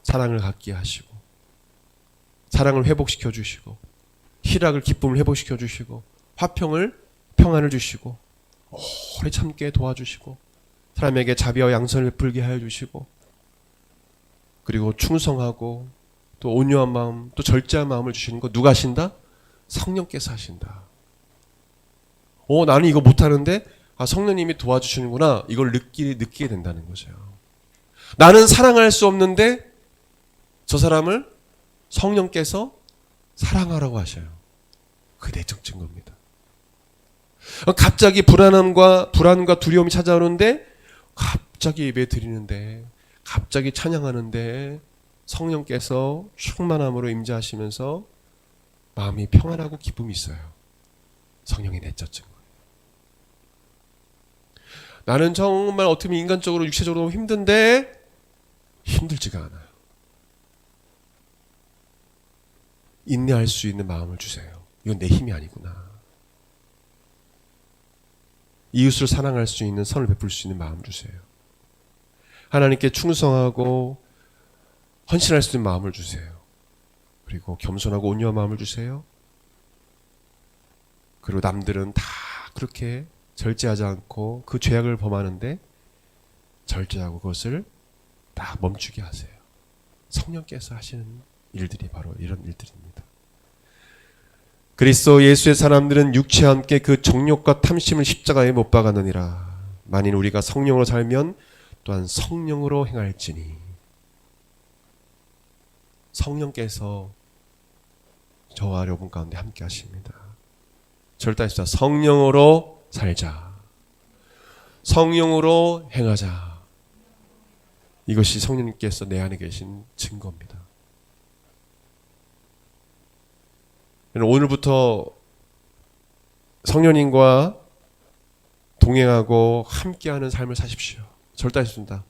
Speaker 1: 사랑을 갖게 하시고, 사랑을 회복시켜 주시고, 희락을, 기쁨을 회복시켜 주시고, 평안을 주시고, 오래 참게 도와주시고, 사람에게 자비와 양선을 베풀게 하여 주시고, 그리고 충성하고 또 온유한 마음, 또 절제한 마음을 주시는 거 누가 하신다? 성령께서 하신다. 나는 이거 못하는데 성령님이 도와주시는구나. 이걸 느끼게 된다는 거죠. 나는 사랑할 수 없는데 저 사람을 성령께서 사랑하라고 하셔요. 그게 내적 증거입니다. 갑자기 불안과 두려움이 찾아오는데, 갑자기 예배 드리는데, 갑자기 찬양하는데 성령께서 충만함으로 임재하시면서 마음이 평안하고 기쁨이 있어요. 성령의 내적 증거. 나는 정말 어떻게 보면 인간적으로 육체적으로 힘든데 힘들지가 않아요. 인내할 수 있는 마음을 주세요. 이건 내 힘이 아니구나. 이웃을 사랑할 수 있는, 선을 베풀 수 있는 마음 주세요. 하나님께 충성하고 헌신할 수 있는 마음을 주세요. 그리고 겸손하고 온유한 마음을 주세요. 그리고 남들은 다 그렇게 절제하지 않고 그 죄악을 범하는데 절제하고 그것을 다 멈추게 하세요. 성령께서 하시는 일들이 바로 이런 일들입니다. 그리스도 예수의 사람들은 육체와 함께 그 정욕과 탐심을 십자가에 못 박았느니라. 만일 우리가 성령으로 살면 또한 성령으로 행할지니. 성령께서 저와 여러분 가운데 함께 하십니다. 절대하십시다. 성령으로 살자. 성령으로 행하자. 이것이 성령님께서 내 안에 계신 증거입니다. 오늘부터 성령님과 동행하고 함께하는 삶을 사십시오. 절대하십니다.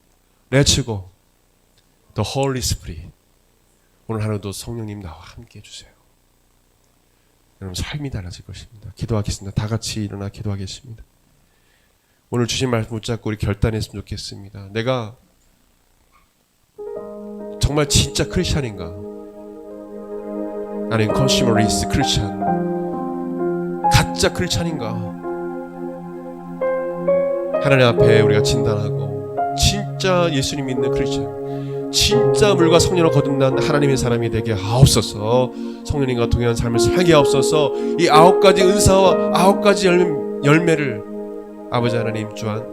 Speaker 1: Let's go. The Holy Spirit. 오늘 하루도 성령님 나와 함께 해주세요. 여러분 삶이 달라질 것입니다. 기도하겠습니다. 다 같이 일어나 기도하겠습니다. 오늘 주신 말씀 붙잡고 우리 결단했으면 좋겠습니다. 내가 정말 진짜 크리스찬인가? 나는 컨슈머리스트 크리스찬, 가짜 크리스찬인가? 하나님 앞에 우리가 진단하고 진짜 예수님 믿는 크리스찬, 진짜 물과 성령으로 거듭난 하나님의 사람이 되게 하옵소서. 성령님과 동행한 삶을 살게 하옵소서. 이 9가지 은사와 9가지 열매를 아버지 하나님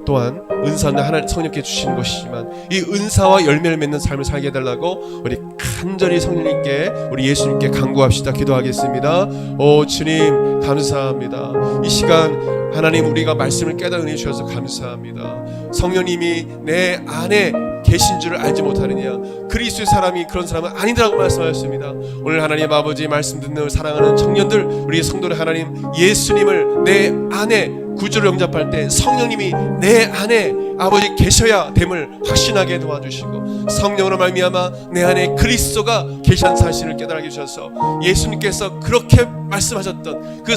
Speaker 1: 또한 은사는 하나님 성령께 주시는 것이지만 이 은사와 열매를 맺는 삶을 살게 해달라고 우리 간절히 성령님께 우리 예수님께 간구합시다. 기도하겠습니다. 오 주님 감사합니다. 이 시간 하나님 우리가 말씀을 깨달은 은혜 주셔서 감사합니다. 성령님이 내 안에 계신 줄을 알지 못하느냐, 그리스도의 사람이 그런 사람은 아니라고 말씀하셨습니다. 오늘 하나님 아버지 말씀 듣는 사랑하는 청년들, 우리 성도들 하나님 예수님을 내 안에 구주를 영접할 때 성령님이 내 안에 아버지 계셔야 됨을 확신하게 도와주시고 성령으로 말미암아 내 안에 그리스도가 계시는 사실을 깨달게 주셔서 예수님께서 그렇게 말씀하셨던 그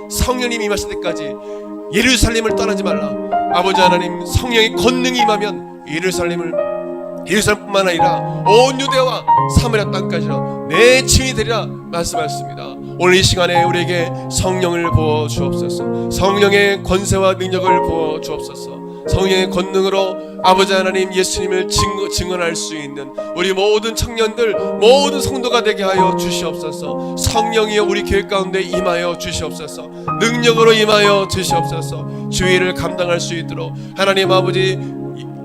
Speaker 1: 성령님이 임하실 때까지 예루살렘을 떠나지 말라. 아버지 하나님 성령의 권능이 임하면 예루살렘뿐만 아니라 온 유대와 사마리아 땅까지나 내 증인이 되리라 말씀하셨습니다. 오늘 이 시간에 우리에게 성령을 부어 주옵소서. 성령의 권세와 능력을 부어 주옵소서. 성령의 권능으로 아버지 하나님 예수님을 증언할 수 있는 우리 모든 청년들, 모든 성도가 되게 하여 주시옵소서. 성령이여 우리 교회 가운데 임하여 주시옵소서. 능력으로 임하여 주시옵소서. 주의를 감당할 수 있도록 하나님 아버지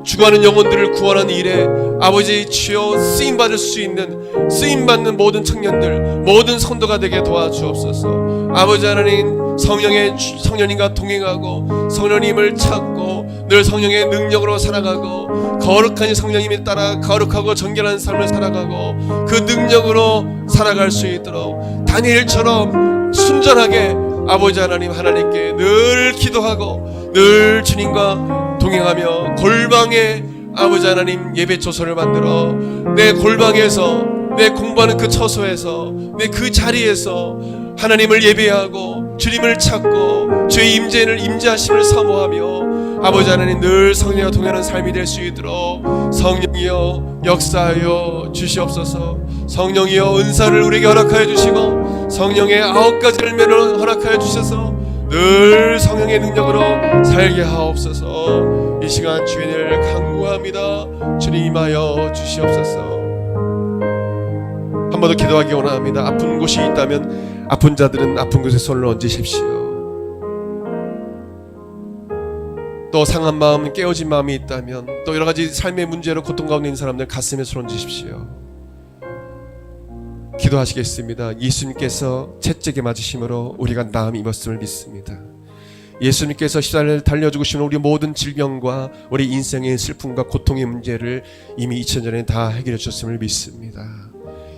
Speaker 1: 죽어가는 영혼들을 구원하는 일에 아버지 주여 쓰임받을 수 있는 쓰임받는 모든 청년들, 모든 성도가 되게 도와주옵소서. 아버지 하나님 성령님과 동행하고 성령님을 찾고 늘 성령의 능력으로 살아가고 거룩한 성령님에 따라 거룩하고 정결한 삶을 살아가고 그 능력으로 살아갈 수 있도록 다니엘처럼 순전하게 아버지 하나님께 늘 기도하고 늘 주님과 동행하며 골방에 아버지 하나님 예배 조서를 만들어 내 골방에서 내 공부하는 그 처소에서 내 그 자리에서 하나님을 예배하고 주님을 찾고 주의 임재하심을 사모하며 아버지 하나님 늘 성령과 동행하는 삶이 될 수 있도록 성령이여 역사하여 주시옵소서. 성령이여 은사를 우리에게 허락하여 주시고 성령의 9가지 열매를 허락하여 주셔서 늘 성령의 능력으로 살게 하옵소서. 이 시간 주인을 간구합니다. 주님 임하여 주시옵소서. 한 번 더 기도하기 원합니다. 아픈 곳이 있다면 아픈 자들은 아픈 곳에 손을 얹으십시오. 또 상한 마음, 깨어진 마음이 있다면 또 여러 가지 삶의 문제로 고통 가운데 있는 사람들 가슴에 손 얹으십시오. 기도하시겠습니다. 예수님께서 채찍에 맞으심으로 우리가 나음이 입었음을 믿습니다. 예수님께서 십자가를 달려 죽으시는 우리 모든 질병과 우리 인생의 슬픔과 고통의 문제를 이미 2000년 전에 다 해결해 주셨음을 믿습니다.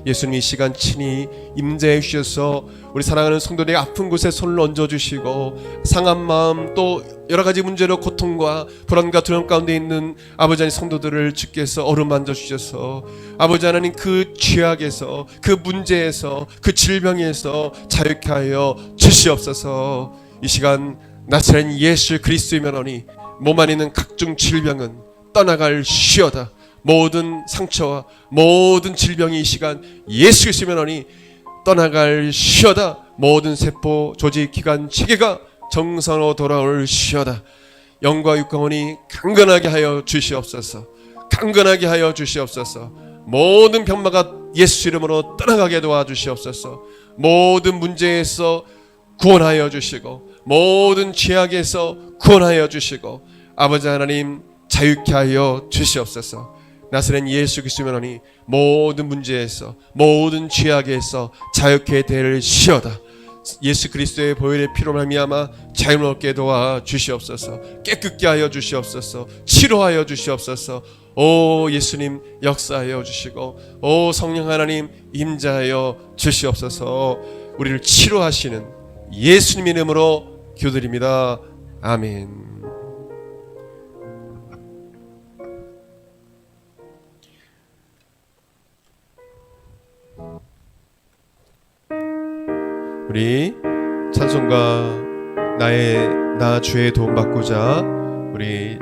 Speaker 1: 예수님이 이 시간 친히 임재해 주셔서 우리 사랑하는 성도들의 아픈 곳에 손을 얹어주시고 상한 마음 또 여러 가지 문제로 고통과 불안과 두려움 가운데 있는 아버지 하나님 성도들을 주께서 어루만져 주셔서 아버지 하나님 그 죄악에서 그 문제에서 그 질병에서 자유케 하여 주시옵소서. 이 시간 나사렛 예수 그리스도의 면허니 몸 안에 있는 각종 질병은 떠나갈 시어다. 모든 상처와 모든 질병이 이 시간 예수 그리스도의 면허니 떠나갈 시어다. 모든 세포, 조직, 기관, 체계가 정상으로 돌아올 시어다. 영과 육광원이 강건하게 하여 주시옵소서. 강건하게 하여 주시옵소서. 모든 병마가 예수 이름으로 떠나가게 도와주시옵소서. 모든 문제에서 구원하여 주시고 모든 죄악에서 구원하여 주시고 아버지 하나님 자유케 하여 주시옵소서. 나사렛 예수 그리스도의 면허니 모든 문제에서 모든 죄악에서 자유케 될 시어다. 예수 그리스도의 보혈의 피로 말미암아 자유를 얻게 도와 주시옵소서. 깨끗게 하여 주시옵소서. 치료하여 주시옵소서. 오 예수님 역사하여 주시고 오 성령 하나님 임재하여 주시옵소서. 우리를 치료하시는 예수님 이름으로 기도드립니다. 아멘. 우리 찬송가 나 주의 도움 받고자 우리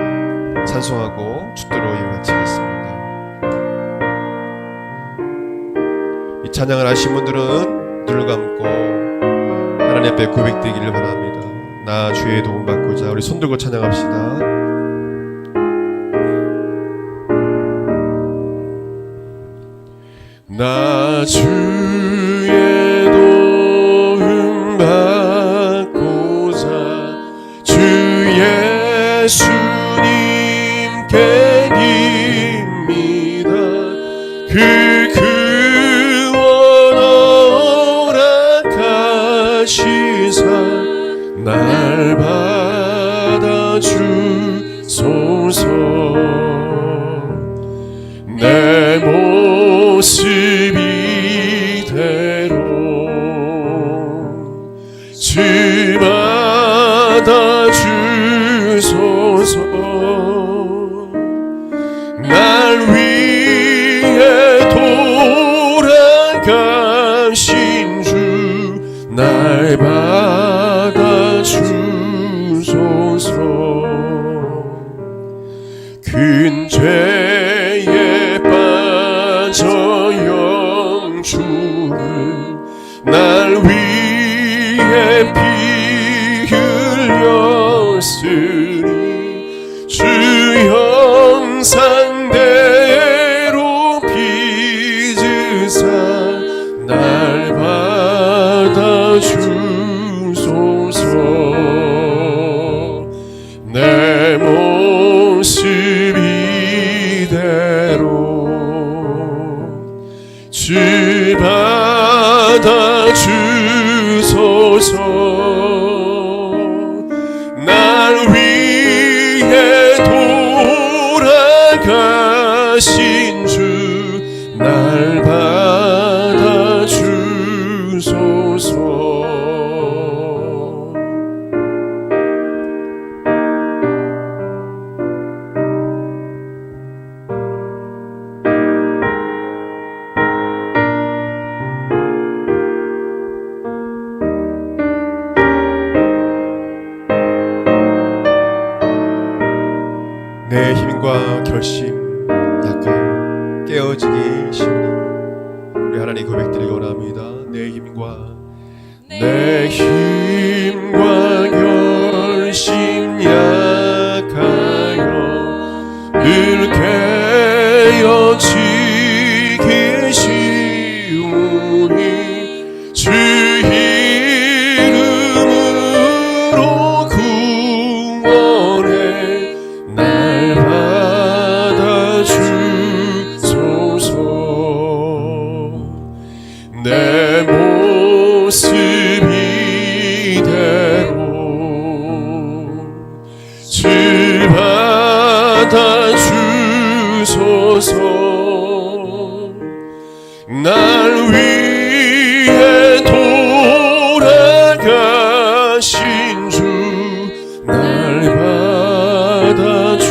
Speaker 1: 찬송하고 축도로 마치겠습니다. 이 찬양을 하신 분들은 눈을 감고 하나님 앞에 고백되기를 바랍니다. 나 주의 도움 받고자 우리 손들고 찬양합시다. 나 주의 도움 받고자 주의 예수님께입니다. 그 구원 허락하시사 날 받아주소서. 내 모습 이대로 주 받아주소서. 날 위해 돌아가신 주 날 받아주소서. 큰 죄에 빠져 영주를 날 위해 피 흘렸으니 주 형상대로 빚으사 날 받아주소서. 내 모습 이대로 주 받아주소서. 날 위해 돌아가신 주 날 받아주소서. 내 힘과 결심 약하여 깨어지기 쉬우니 우리 하나님 고백드리기 원합니다. 내 힘과 결심 약하여 늘 깨어지기 쉬우니 주 이름으로 구원해 날 받아주소서. 내 모습 이대로 주 받아주소서. 날 위해 돌아가신 주 날 받아주소서.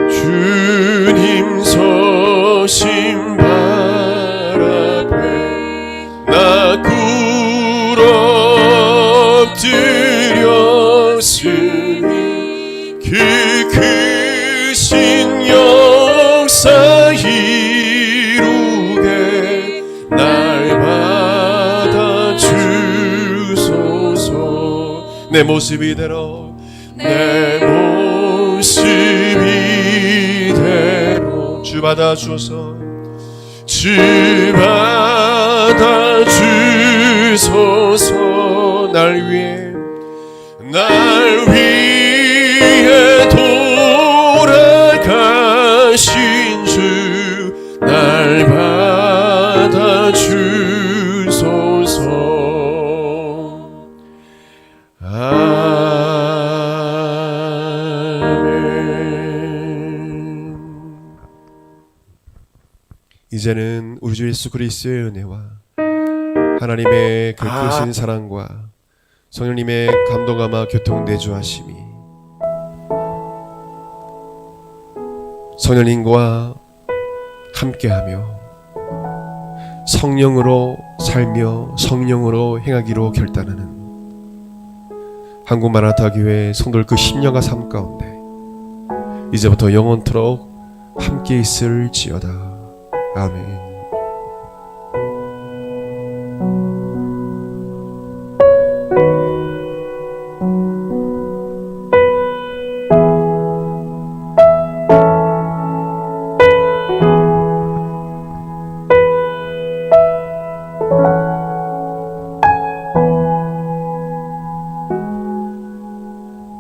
Speaker 1: 주님 서신 발 앞에 나 꿇어 엎드렸으니 그 크신 역사 이루게 날 받아주소서. 내 모습 이대로 내 모습 이대로 주 받아주소서. 주 받아주소서. 날 위해 돌아가신 주 날 받아주소서. 아멘. 이제는 우리 주 예수 그리스도의 은혜와 하나님의 그 크신 사랑과 성령님의 감동감화 교통 내주하심이 성령님과 함께하며 성령으로 살며 성령으로 행하기로 결단하는 한국마라타 교회 성도들 그 심령과 삶 가운데 이제부터 영원토록 함께 있을지어다. 아멘.